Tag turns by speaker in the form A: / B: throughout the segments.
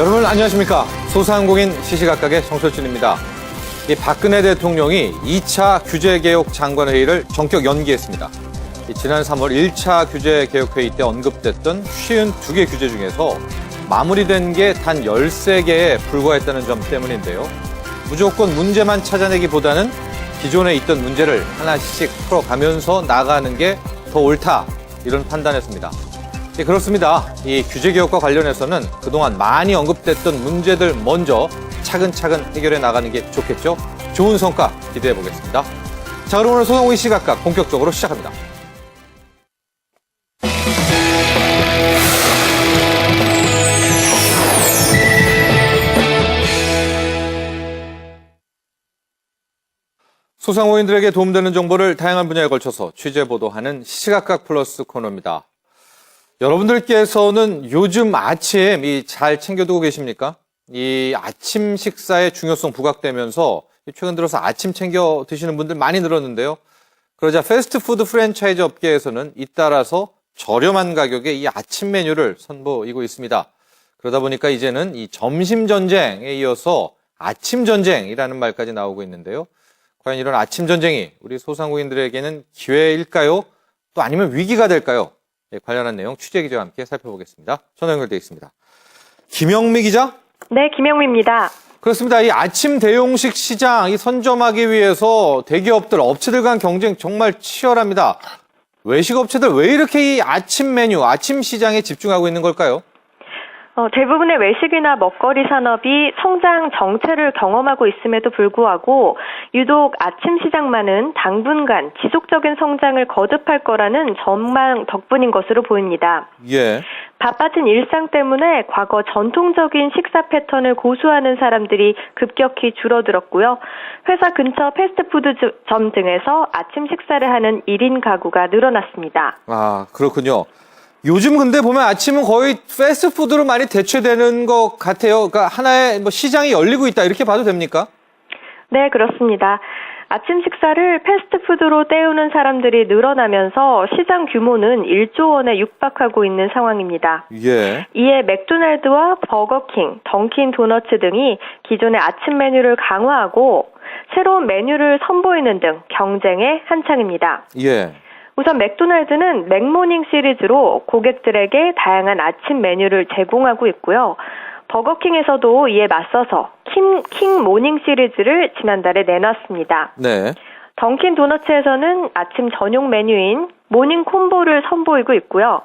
A: 여러분 안녕하십니까. 소상공인 시시각각의 정철준입니다. 이 박근혜 대통령이 2차 규제개혁 장관회의를 전격 연기했습니다. 지난 3월 1차 규제개혁회의 때 언급됐던 52개 규제 중에서 마무리된 게 단 13개에 불과했다는 점 때문인데요. 무조건 문제만 찾아내기보다는 기존에 있던 문제를 하나씩 풀어가면서 나가는 게 더 옳다, 이런 판단했습니다. 그렇습니다. 이 규제개혁과 관련해서는 그동안 많이 언급됐던 문제들 먼저 차근차근 해결해 나가는 게 좋겠죠. 좋은 성과 기대해 보겠습니다. 자, 그럼 오늘 소상공인 시각각 본격적으로 시작합니다. 소상공인들에게 도움되는 정보를 다양한 분야에 걸쳐서 취재 보도하는 시각각 플러스 코너입니다. 여러분들께서는 요즘 아침 잘 챙겨두고 계십니까? 이 아침 식사의 중요성 부각되면서 최근 들어서 아침 챙겨 드시는 분들 많이 늘었는데요. 그러자 패스트푸드 프랜차이즈 업계에서는 잇따라서 저렴한 가격의 이 아침 메뉴를 선보이고 있습니다. 그러다 보니까 이제는 이 점심 전쟁에 이어서 아침 전쟁이라는 말까지 나오고 있는데요. 과연 이런 아침 전쟁이 우리 소상공인들에게는 기회일까요? 또 아니면 위기가 될까요? 관련한 내용 취재 기자와 함께 살펴보겠습니다. 전화 연결되어 있습니다. 김영미 기자?
B: 네, 김영미입니다.
A: 그렇습니다. 이 아침 대용식 시장 선점하기 위해서 대기업들, 업체들 간 경쟁 정말 치열합니다. 외식 업체들 왜 이렇게 이 아침 메뉴, 아침 시장에 집중하고 있는 걸까요?
B: 대부분의 외식이나 먹거리 산업이 성장 정체를 경험하고 있음에도 불구하고 유독 아침 시장만은 당분간 지속적인 성장을 거듭할 거라는 전망 덕분인 것으로 보입니다.
A: 예.
B: 바빠진 일상 때문에 과거 전통적인 식사 패턴을 고수하는 사람들이 급격히 줄어들었고요. 회사 근처 패스트푸드점 등에서 아침 식사를 하는 1인 가구가 늘어났습니다.
A: 아, 그렇군요. 요즘 근데 보면 아침은 거의 패스트푸드로 많이 대체되는 것 같아요. 그러니까 하나의 시장이 열리고 있다, 이렇게 봐도 됩니까?
B: 네, 그렇습니다. 아침 식사를 패스트푸드로 때우는 사람들이 늘어나면서 시장 규모는 1조 원에 육박하고 있는 상황입니다.
A: 예.
B: 이에 맥도날드와 버거킹, 던킨 도너츠 등이 기존의 아침 메뉴를 강화하고 새로운 메뉴를 선보이는 등 경쟁에 한창입니다.
A: 예.
B: 우선 맥도날드는 맥모닝 시리즈로 고객들에게 다양한 아침 메뉴를 제공하고 있고요. 버거킹에서도 이에 맞서서 킹 모닝 시리즈를 지난달에 내놨습니다.
A: 네.
B: 던킨 도너츠에서는 아침 전용 메뉴인 모닝 콤보를 선보이고 있고요.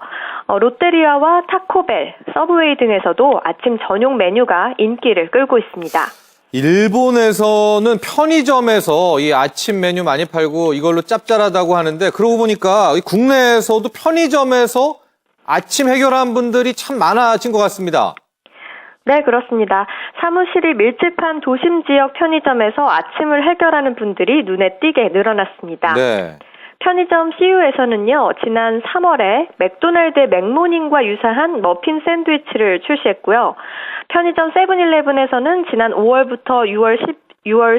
B: 롯데리아와 타코벨, 서브웨이 등에서도 아침 전용 메뉴가 인기를 끌고 있습니다.
A: 일본에서는 편의점에서 이 아침 메뉴 많이 팔고 이걸로 짭짤하다고 하는데, 그러고 보니까 국내에서도 편의점에서 아침 해결한 분들이 참 많아진 것 같습니다.
B: 네, 그렇습니다. 사무실이 밀집한 도심 지역 편의점에서 아침을 해결하는 분들이 눈에 띄게 늘어났습니다.
A: 네.
B: 편의점 CU에서는요, 지난 3월에 맥도날드의 맥모닝과 유사한 머핀 샌드위치를 출시했고요. 편의점 세븐일레븐에서는 지난 5월부터 6월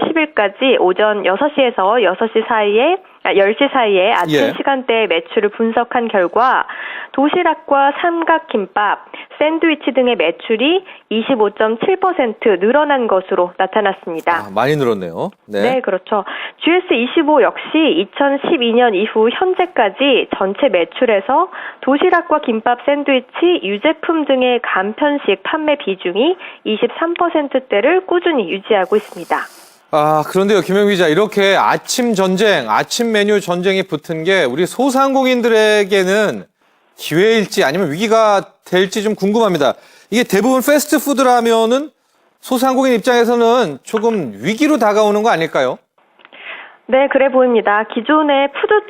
B: 10일까지 오전 6시에서 10시 사이에 아침 시간대의 매출을 분석한 결과 도시락과 삼각김밥, 샌드위치 등의 매출이 25.7% 늘어난 것으로 나타났습니다.
A: 아, 많이 늘었네요.
B: 네, 그렇죠. GS25 역시 2012년 이후 현재까지 전체 매출에서 도시락과 김밥, 샌드위치, 유제품 등의 간편식 판매 비중이 23%대를 꾸준히 유지하고 있습니다.
A: 아, 그런데요, 김영 기자, 이렇게 아침 전쟁, 아침 메뉴 전쟁이 붙은 게 우리 소상공인들에게는 기회일지 아니면 위기가 될지 좀 궁금합니다. 이게 대부분 패스트푸드라면은 소상공인 입장에서는 조금 위기로 다가오는 거 아닐까요?
B: 네, 그래 보입니다. 기존의 푸드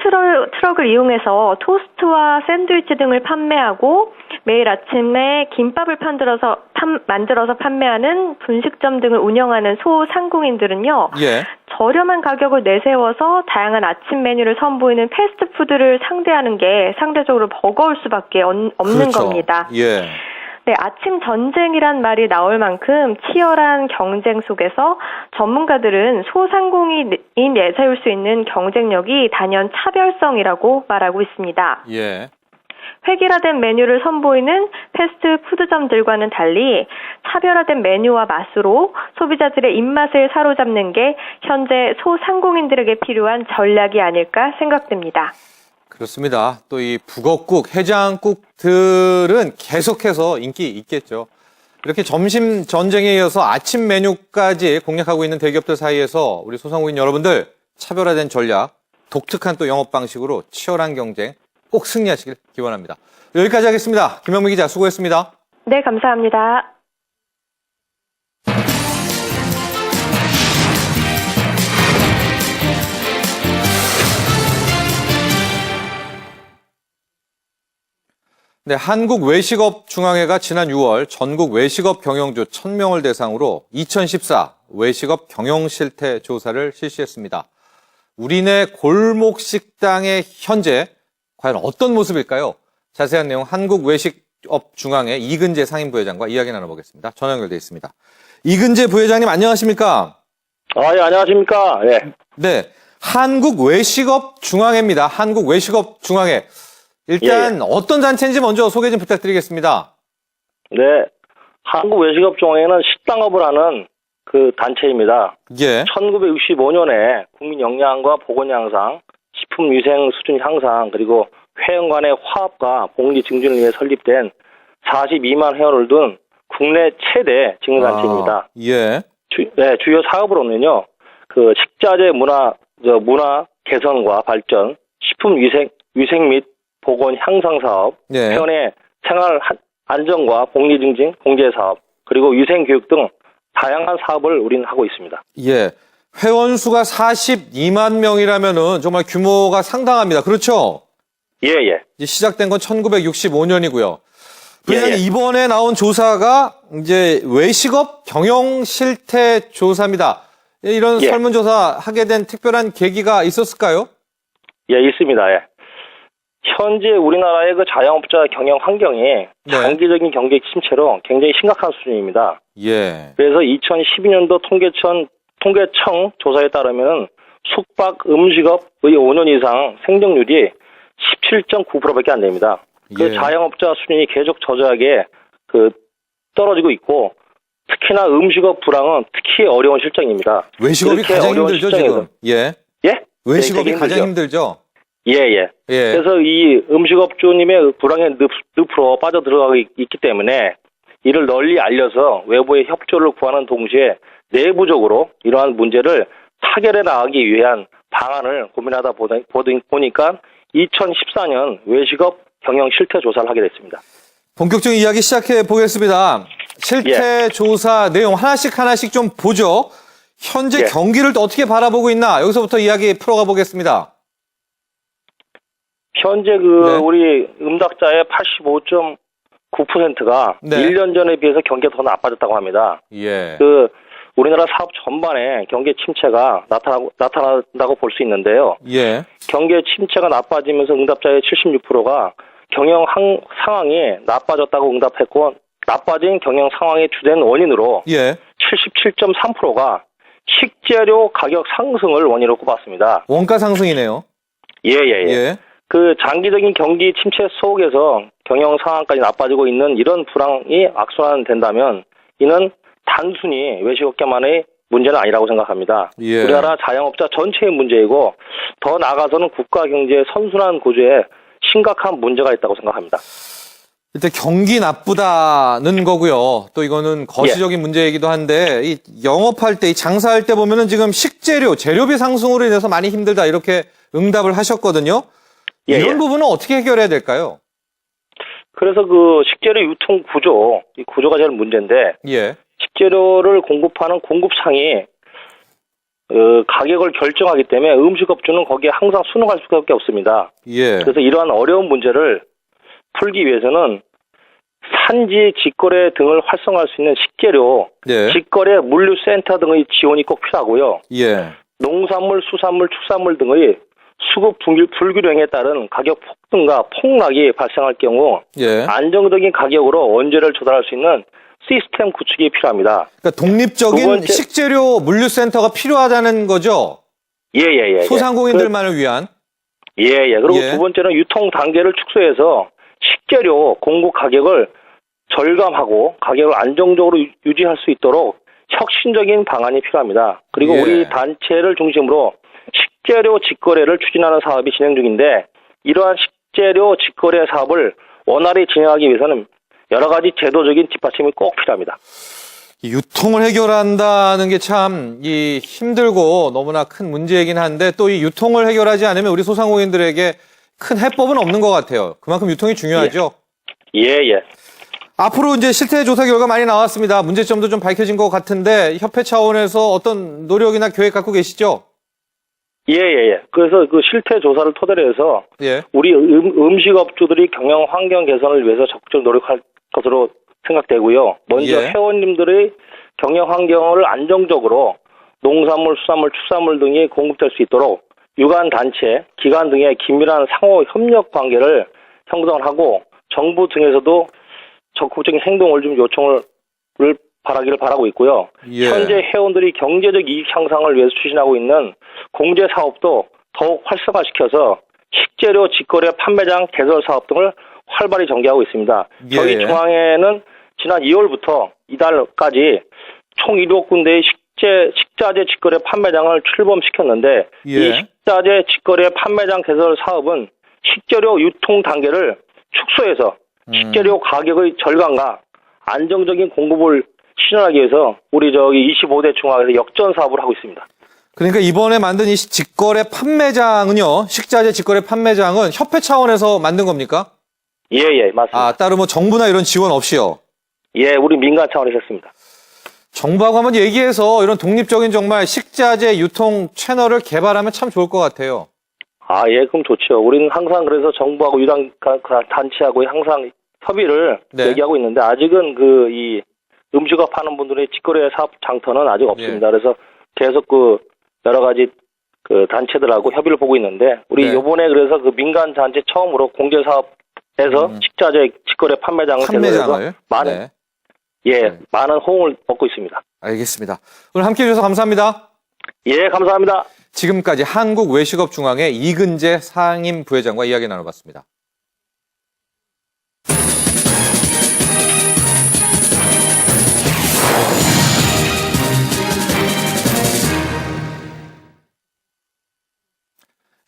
B: 트럭을 이용해서 토스트와 샌드위치 등을 판매하고 매일 아침에 김밥을 만들어서 판매하는 분식점 등을 운영하는 소상공인들은요.
A: 예.
B: 저렴한 가격을 내세워서 다양한 아침 메뉴를 선보이는 패스트푸드를 상대하는 게 상대적으로 버거울 수밖에 없는
A: 그렇죠.
B: 겁니다.
A: 예.
B: 네, 아침 전쟁이란 말이 나올 만큼 치열한 경쟁 속에서 전문가들은 소상공인이 내세울 수 있는 경쟁력이 단연 차별성이라고 말하고 있습니다.
A: 예.
B: 획일화된 메뉴를 선보이는 패스트푸드점들과는 달리 차별화된 메뉴와 맛으로 소비자들의 입맛을 사로잡는 게 현재 소상공인들에게 필요한 전략이 아닐까 생각됩니다.
A: 그렇습니다. 또 이 북엇국, 해장국들은 계속해서 인기 있겠죠. 이렇게 점심 전쟁에 이어서 아침 메뉴까지 공략하고 있는 대기업들 사이에서 우리 소상공인 여러분들 차별화된 전략, 독특한 또 영업 방식으로 치열한 경쟁 꼭 승리하시길 기원합니다. 여기까지 하겠습니다. 김영미 기자 수고했습니다.
B: 네, 감사합니다.
A: 네, 한국외식업중앙회가 지난 6월 전국 외식업 경영주 1000명을 대상으로 2014 외식업 경영실태 조사를 실시했습니다. 우리네 골목식당의 현재 과연 어떤 모습일까요? 자세한 내용 한국외식업중앙회 이근재 상임부회장과 이야기 나눠보겠습니다. 전화 연결돼 있습니다. 이근재 부회장님 안녕하십니까?
C: 예, 안녕하십니까? 예.
A: 네, 한국외식업중앙회입니다. 한국외식업중앙회. 일단 어떤 단체인지 먼저 소개 좀 부탁드리겠습니다.
C: 네. 한국외식업중앙회는 식당업을 하는 그 단체입니다.
A: 예.
C: 1965년에 국민 영양과 보건 향상, 식품 위생 수준 향상, 그리고 회원 간의 화합과 복리 증진을 위해 설립된 42만 회원을 둔 국내 최대 직능단체입니다.
A: 예.
C: 주요 사업으로는요, 그 식자재 문화 개선과 발전, 식품 위생 및 보건 향상 사업,
A: 예.
C: 회원의 생활 안정과 복리 증진 공제 사업, 그리고 위생 교육 등 다양한 사업을 우리는 하고 있습니다.
A: 예. 회원 수가 42만 명이라면은 정말 규모가 상당합니다. 그렇죠?
C: 예, 예.
A: 이제 시작된 건 1965년이고요. 부회장님,
C: 예.
A: 이번에 나온 조사가 이제 외식업 경영 실태 조사입니다. 이런
C: 예.
A: 설문조사 하게 된 특별한 계기가 있었을까요?
C: 예, 있습니다. 예. 현재 우리나라의 그 자영업자 경영 환경이 장기적인 경제 침체로 굉장히 심각한 수준입니다.
A: 예.
C: 그래서 2012년도 통계청 조사에 따르면 숙박 음식업의 5년 이상 생존율이 17.9%밖에 안 됩니다. 그
A: 예.
C: 자영업자 수준이 계속 저조하게 떨어지고 있고, 특히나 음식업 불황은 특히 어려운 실정입니다.
A: 외식업이 가장 힘들죠, 지금. 예.
C: 예?
A: 외식업이
C: 네,
A: 가장 힘들죠.
C: 예, 예.
A: 예.
C: 그래서 이 음식업주님의 불황의 늪으로 빠져들어가고 있기 때문에 이를 널리 알려서 외부의 협조를 구하는 동시에 내부적으로 이러한 문제를 타결해 나가기 위한 방안을 고민하다 보니까 2014년 외식업 경영 실태 조사를 하게 됐습니다.
A: 본격적인 이야기 시작해 보겠습니다. 실태 조사 내용 하나씩 좀 보죠. 현재 경기를 또 어떻게 바라보고 있나 여기서부터 이야기 풀어가 보겠습니다.
C: 현재 우리 응답자의 85.9%가 1년 전에 비해서 경기가 더 나빠졌다고 합니다.
A: 예.
C: 우리나라 사업 전반에 경기 침체가 나타난다고 볼 수 있는데요.
A: 예.
C: 경기 침체가 나빠지면서 응답자의 76%가 경영 상황이 나빠졌다고 응답했고, 나빠진 경영 상황의 주된 원인으로 77.3%가 식재료 가격 상승을 원인으로 꼽았습니다.
A: 원가 상승이네요.
C: 예. 그 장기적인 경기 침체 속에서 경영 상황까지 나빠지고 있는 이런 불황이 악순환된다면 이는 단순히 외식업계만의 문제는 아니라고 생각합니다.
A: 예.
C: 우리나라 자영업자 전체의 문제이고, 더 나아가서는 국가 경제의 선순환 구조에 심각한 문제가 있다고 생각합니다.
A: 일단 경기 나쁘다는 거고요. 또 이거는 거시적인 문제이기도 한데, 이 영업할 때, 이 장사할 때 보면은 지금 재료비 상승으로 인해서 많이 힘들다 이렇게 응답을 하셨거든요. 이런 부분은 어떻게 해결해야 될까요?
C: 그래서 식재료 유통 이 구조가 제일 문제인데,
A: 예.
C: 식재료를 공급하는 공급상이 가격을 결정하기 때문에 음식업주는 거기에 항상 순응할 수밖에 없습니다.
A: 예.
C: 그래서 이러한 어려운 문제를 풀기 위해서는 산지 직거래 등을 활성화할 수 있는 식재료, 직거래 물류센터 등의 지원이 꼭 필요하고요.
A: 예.
C: 농산물, 수산물, 축산물 등의 수급 불균형에 따른 가격 폭등과 폭락이 발생할 경우 안정적인 가격으로 원재료를 조달할 수 있는 시스템 구축이 필요합니다.
A: 그러니까 독립적인 식재료 물류센터가 필요하다는 거죠?
C: 예.
A: 소상공인들만을 위한?
C: 예. 그리고 두 번째는 유통 단계를 축소해서 식재료 공급 가격을 절감하고 가격을 안정적으로 유지할 수 있도록 혁신적인 방안이 필요합니다. 그리고
A: 예.
C: 우리 단체를 중심으로 식재료 직거래를 추진하는 사업이 진행 중인데 이러한 식재료 직거래 사업을 원활히 진행하기 위해서는 여러 가지 제도적인 뒷받침이 꼭 필요합니다.
A: 이 유통을 해결한다는 게 참 힘들고 너무나 큰 문제이긴 한데 또 이 유통을 해결하지 않으면 우리 소상공인들에게 큰 해법은 없는 것 같아요. 그만큼 유통이 중요하죠.
C: 예.
A: 앞으로 이제 실태 조사 결과 많이 나왔습니다. 문제점도 좀 밝혀진 것 같은데 협회 차원에서 어떤 노력이나 계획 갖고 계시죠?
C: 예. 그래서 그 실태 조사를 토대로 해서
A: 예.
C: 우리 음식업주들이 경영 환경 개선을 위해서 적극적으로 노력할 것으로 생각되고요. 먼저
A: 예.
C: 회원님들의 경영 환경을 안정적으로 농산물, 수산물, 축산물 등이 공급될 수 있도록 유관 단체, 기관 등의 긴밀한 상호 협력 관계를 형성을 하고 정부 등에서도 적극적인 행동을 좀 요청을 바라기를 바라고 있고요.
A: 예.
C: 현재 회원들이 경제적 이익 향상을 위해서 추진하고 있는 공제 사업도 더욱 활성화시켜서 식재료 직거래 판매장 개설 사업 등을 활발히 전개하고 있습니다.
A: 예.
C: 저희 중앙회는 지난 2월부터 이달까지 총 7군데의 식자재 직거래 판매장을 출범시켰는데
A: 예.
C: 이 식자재 직거래 판매장 개설 사업은 식재료 유통 단계를 축소해서 식재료 가격의 절감과 안정적인 공급을 실현하기 위해서 우리 25대 중앙에서 역전 사업을 하고 있습니다.
A: 그러니까 이번에 만든 이 직거래 판매장은요, 식자재 직거래 판매장은 협회 차원에서 만든 겁니까?
C: 예, 맞습니다.
A: 아, 따로 뭐 정부나 이런 지원 없이요?
C: 예, 우리 민간 차원에서 했습니다.
A: 정부하고 한번 얘기해서 이런 독립적인 정말 식자재 유통 채널을 개발하면 참 좋을 것 같아요.
C: 아, 예, 그럼 좋죠. 우리는 항상 그래서 정부하고 유당 단체하고 항상 협의를
A: 네.
C: 얘기하고 있는데 아직은 이 음식업 하는 분들의 직거래 사업 장터는 아직 없습니다.
A: 예.
C: 그래서 계속 여러 가지 단체들하고 협의를 보고 있는데 우리
A: 네.
C: 요번에 그래서 민간 단체 처음으로 공제 사업에서 식자재 직거래 판매장을 개설해서 많은
A: 네.
C: 많은 호응을 얻고 있습니다.
A: 알겠습니다. 오늘 함께 해주셔서 감사합니다.
C: 예, 감사합니다.
A: 지금까지 한국외식업중앙회 이근재 상임부회장과 이야기 나눠봤습니다.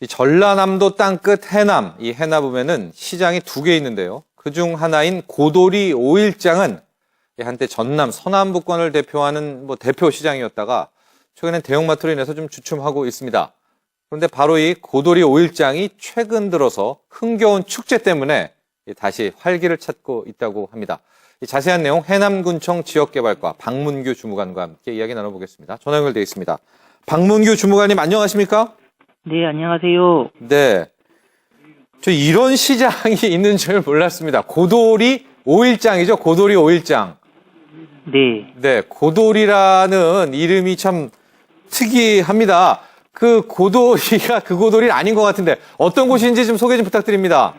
A: 이 전라남도 땅끝 해남, 이 해남읍에는 시장이 2개 있는데요. 그중 하나인 고도리 5일장은 한때 전남 서남부권을 대표하는 대표 시장이었다가 최근엔 대형마트로 인해서 좀 주춤하고 있습니다. 그런데 바로 이 고도리 5일장이 최근 들어서 흥겨운 축제 때문에 다시 활기를 찾고 있다고 합니다. 이 자세한 내용 해남군청 지역개발과 박문규 주무관과 함께 이야기 나눠보겠습니다. 전화 연결되어 있습니다. 박문규 주무관님 안녕하십니까?
D: 네, 안녕하세요.
A: 네. 저 이런 시장이 있는 줄 몰랐습니다. 고도리 5일장이죠? 고도리 5일장.
D: 네.
A: 네, 고도리라는 이름이 참 특이합니다. 그 고도리가 그 고도리는 아닌 것 같은데 어떤 곳인지 좀 소개 좀 부탁드립니다.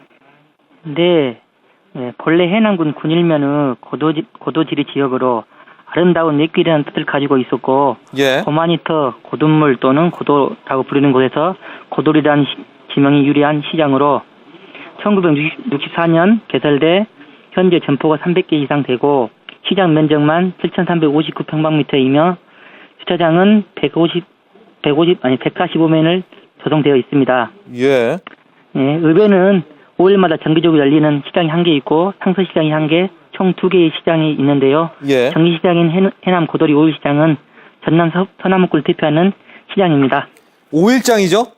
D: 네. 본래 해남군 군일면은 고도지리 지역으로 아름다운 냇길이라는 뜻을 가지고 있었고
A: 예.
D: 고마니터 고둔물 또는 고도라고 부르는 곳에서 고도리라는 지명이 유리한 시장으로 1964년 개설돼 현재 점포가 300개 이상 되고 시장 면적만 7,359평방미터이며 주차장은 145면을 조성되어 있습니다.
A: 예.
D: 읍에는 5일마다 정기적으로 열리는 시장이 1개 있고 상서시장이 1개, 총 2개의 시장이 있는데요.
A: 예.
D: 정기시장인 해남 고도리 5일시장은 전남 서남북구를 대표하는 시장입니다.
A: 5일장이죠?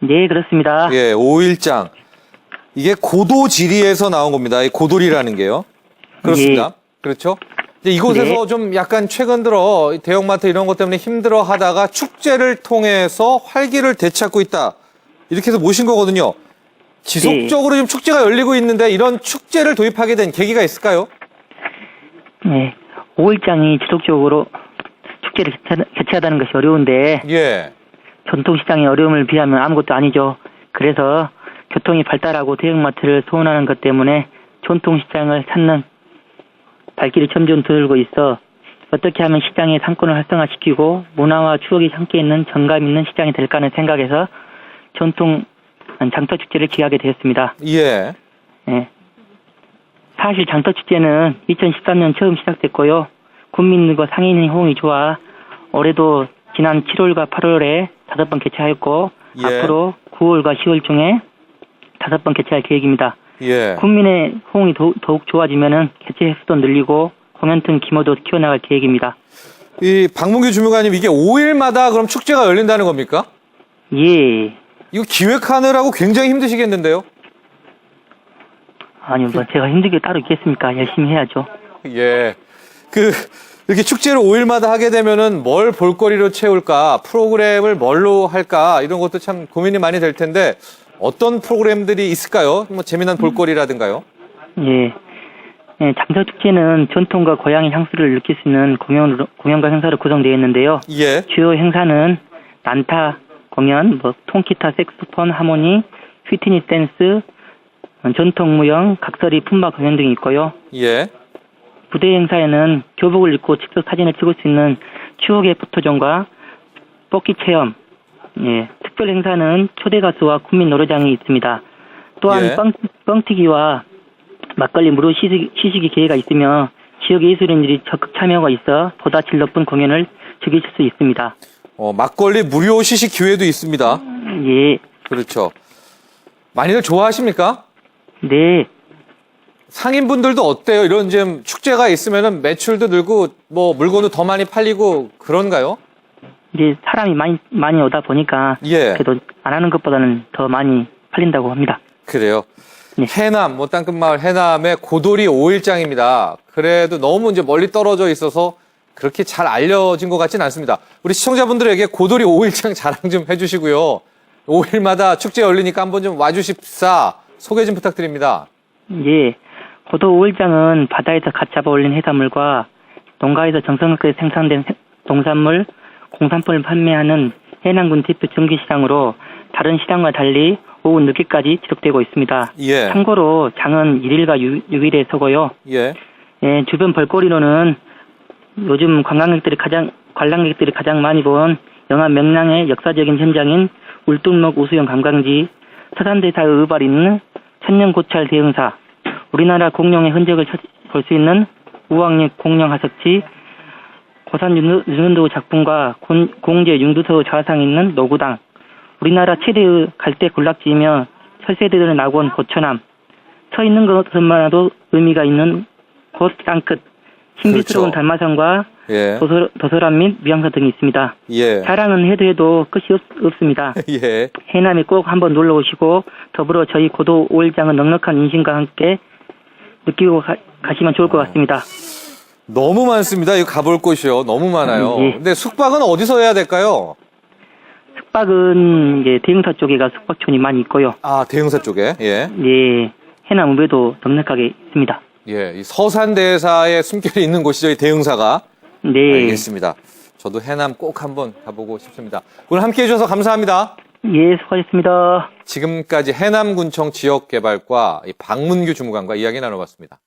D: 네, 그렇습니다.
A: 예, 5일장. 이게 고도지리에서 나온 겁니다. 이 고도리라는 게요. 그렇습니다.
D: 예.
A: 그렇죠? 이제 이곳에서
D: 네.
A: 좀 약간 최근 들어 대형마트 이런 것 때문에 힘들어 하다가 축제를 통해서 활기를 되찾고 있다. 이렇게 해서 모신 거거든요. 지속적으로 지금 축제가 열리고 있는데 이런 축제를 도입하게 된 계기가 있을까요?
D: 네. 5일장이 지속적으로 축제를 개최하다는 것이 어려운데
A: 예.
D: 전통시장의 어려움을 비하면 아무것도 아니죠. 그래서 교통이 발달하고 대형마트를 소원하는 것 때문에 전통시장을 찾는 발길이 점점 들고 있어 어떻게 하면 시장의 상권을 활성화시키고 문화와 추억이 함께 있는 정감 있는 시장이 될까 하는 생각에서 전통 장터축제를 기하게 되었습니다.
A: 예.
D: 네. 사실 장터축제는 2013년 처음 시작됐고요. 국민들과 상인의 호응이 좋아 올해도 지난 7월과 8월에 5번 개최하였고
A: 예.
D: 앞으로 9월과 10월 중에 5번 개최할 계획입니다.
A: 예.
D: 국민의 호응이 더욱 좋아지면은 개최 횟수도 늘리고 공연팀 규모도 키워나갈 계획입니다.
A: 이 박문규 주무관님, 이게 5일마다 그럼 축제가 열린다는 겁니까?
D: 예.
A: 이거 기획하느라고 굉장히 힘드시겠는데요?
D: 아니요, 뭐 제가 힘들게 따로 있겠습니까? 열심히 해야죠.
A: 예. 이렇게 축제를 5일마다 하게 되면은 뭘 볼거리로 채울까, 프로그램을 뭘로 할까, 이런 것도 참 고민이 많이 될 텐데, 어떤 프로그램들이 있을까요? 뭐 재미난 볼거리라든가요?
D: 예. 예, 장터축제는 전통과 고향의 향수를 느낄 수 있는 공연과 행사로 구성되어 있는데요.
A: 예.
D: 주요 행사는 난타 공연, 통기타, 색소폰, 하모니, 휘트니 댄스, 전통무용, 각설이, 품바 공연 등이 있고요.
A: 예.
D: 부대 행사에는 교복을 입고 직접 사진을 찍을 수 있는 추억의 포토존과 뽑기 체험, 예, 특별 행사는 초대 가수와 국민 노래장이 있습니다. 또한
A: 예.
D: 뻥튀기와 막걸리 무료 시식이 기회가 있으며 지역 예술인들이 적극 참여가 있어 보다 질 높은 공연을 즐기실 수 있습니다.
A: 막걸리 무료 시식 기회도 있습니다.
D: 예,
A: 그렇죠. 많이들 좋아하십니까?
D: 네,
A: 상인분들도 어때요? 이런 좀 축제가 있으면은 매출도 늘고 뭐 물건도 더 많이 팔리고 그런가요?
D: 이제 사람이 많이 오다 보니까
A: 예.
D: 그래도 안 하는 것보다는 더 많이 팔린다고 합니다.
A: 그래요.
D: 네.
A: 해남, 땅끝마을 해남의 고돌이 5일장입니다. 그래도 너무 이제 멀리 떨어져 있어서 그렇게 잘 알려진 것 같지는 않습니다. 우리 시청자분들에게 고돌이 5일장 자랑 좀 해주시고요. 5일마다 축제 열리니까 한번 좀 와주십사. 소개 좀 부탁드립니다.
D: 예, 고도 5일장은 바다에서 갓 잡아 올린 해산물과 농가에서 정성스럽게 생산된 농산물, 공산품을 판매하는 해남군 대표 정기시장으로 다른 시장과 달리 오후 늦게까지 지속되고 있습니다.
A: 예.
D: 참고로 장은 1일과 6일에 서고요.
A: 예.
D: 예, 주변 볼거리로는 요즘 관광객들이 가장 많이 본 영화 명량의 역사적인 현장인 울뚝목 우수영 관광지, 서산대사의 의발 있는 천년고찰 대흥사, 우리나라 공룡의 흔적을 볼 수 있는 우왕립 공룡하석지, 고산 윤은도 작품과 공제 융두서 좌상 있는 노구당, 우리나라 최대의 갈대 군락지이며 철새들의 낙원 고천암, 서 있는 것만으로도 의미가 있는 곳 땅끝, 신비스러운
A: 그렇죠.
D: 달마산과
A: 예.
D: 도서람 및 미양사 등이 있습니다.
A: 예.
D: 자랑은 해도 끝이 없습니다.
A: 예.
D: 해남에 꼭 한번 놀러 오시고 더불어 저희 고도 5일장은 넉넉한 인심과 함께 느끼고 가시면 좋을 것 같습니다.
A: 너무 많습니다. 이거 가볼 곳이요. 너무 많아요.
D: 예.
A: 근데 숙박은 어디서 해야 될까요?
D: 숙박은 이제 대흥사 쪽에가 숙박촌이 많이 있고요.
A: 아, 대흥사 쪽에. 예.
D: 예, 해남 우배도 넉넉하게 있습니다.
A: 예. 이 서산대사에 숨결이 있는 곳이죠. 이 대흥사가.
D: 네.
A: 알겠습니다. 저도 해남 꼭 한번 가보고 싶습니다. 오늘 함께 해주셔서 감사합니다.
D: 예, 수고하셨습니다.
A: 지금까지 해남군청 지역개발과 이 박문규 주무관과 이야기 나눠봤습니다.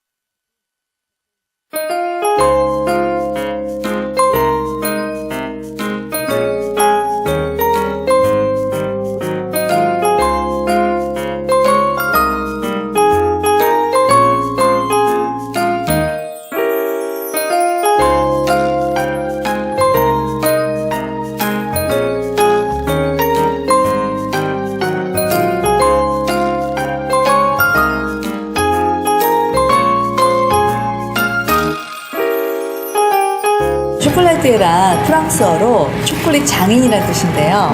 E: 초콜릿이란 프랑스어로 초콜릿 장인이라는 뜻인데요.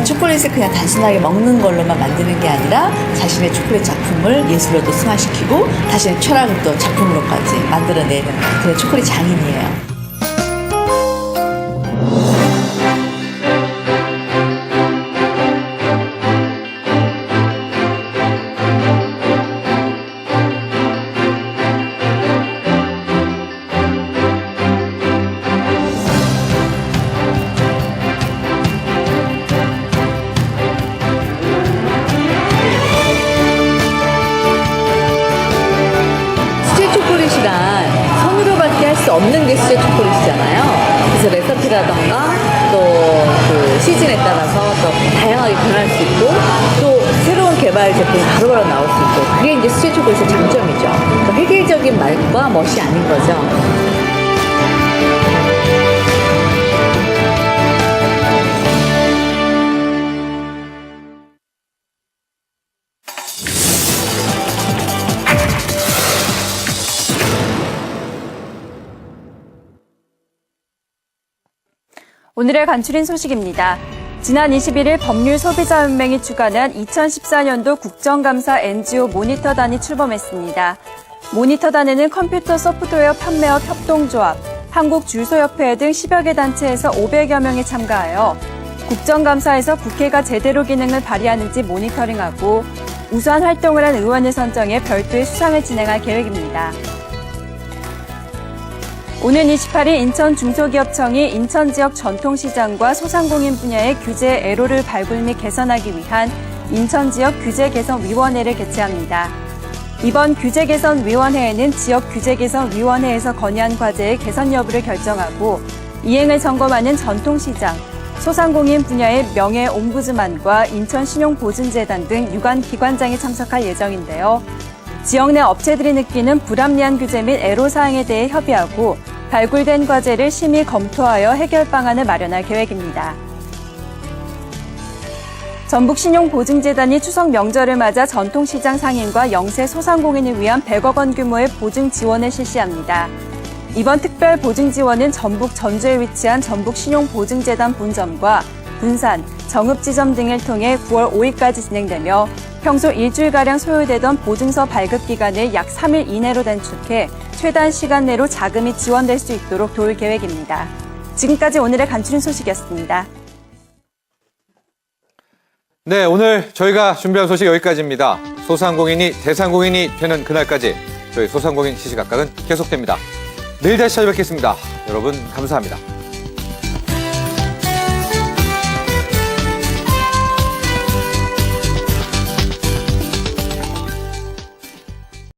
E: 초콜릿을 그냥 단순하게 먹는 걸로만 만드는 게 아니라 자신의 초콜릿 작품을 예술로도 승화시키고 자신의 철학을 또 작품으로까지 만들어내는 그런 초콜릿 장인이에요. 수제 초콜릿이란 손으로밖에 할 수 없는 게 수제 초콜릿이잖아요. 그래서 레시피라던가 또 그 시즌에 따라서 또 다양하게 변할 수 있고 또 새로운 개발 개발 제품이 바로바로 나올 수 있고 그게 이제 수제 초콜릿의 장점이죠. 그러니까 획일적인 맛과 멋이 아닌 거죠.
F: 오늘의 간추린 소식입니다. 지난 21일 법률소비자연맹이 주관한 2014년도 국정감사 NGO 모니터단이 출범했습니다. 모니터단에는 컴퓨터 소프트웨어 판매업 협동조합, 한국주유소협회 등 10여 개 단체에서 500여 명이 참가하여 국정감사에서 국회가 제대로 기능을 발휘하는지 모니터링하고 우수한 활동을 한 의원을 선정해 별도의 수상을 진행할 계획입니다. 오는 28일 인천중소기업청이 인천 지역 전통시장과 소상공인 분야의 규제 애로를 발굴 및 개선하기 위한 인천 지역 규제 개선 위원회를 개최합니다. 이번 규제 개선 위원회에는 지역 규제 개선 위원회에서 건의한 과제의 개선 여부를 결정하고 이행을 점검하는 전통시장, 소상공인 분야의 명예 옴부즈만과 인천신용보증재단 등 유관 기관장이 참석할 예정인데요. 지역 내 업체들이 느끼는 불합리한 규제 및 애로사항에 대해 협의하고 발굴된 과제를 심의 검토하여 해결 방안을 마련할 계획입니다. 전북신용보증재단이 추석 명절을 맞아 전통시장 상인과 영세 소상공인을 위한 100억 원 규모의 보증 지원을 실시합니다. 이번 특별 보증 지원은 전북 전주에 위치한 전북신용보증재단 본점과 군산, 정읍지점 등을 통해 9월 5일까지 진행되며 평소 일주일가량 소요되던 보증서 발급 기간을 약 3일 이내로 단축해 최단 시간 내로 자금이 지원될 수 있도록 도울 계획입니다. 지금까지 오늘의 간추린 소식이었습니다.
A: 네, 오늘 저희가 준비한 소식 여기까지입니다. 소상공인이 대상공인이 되는 그날까지 저희 소상공인 시시각각은 계속됩니다. 내일 다시 찾아뵙겠습니다. 여러분 감사합니다.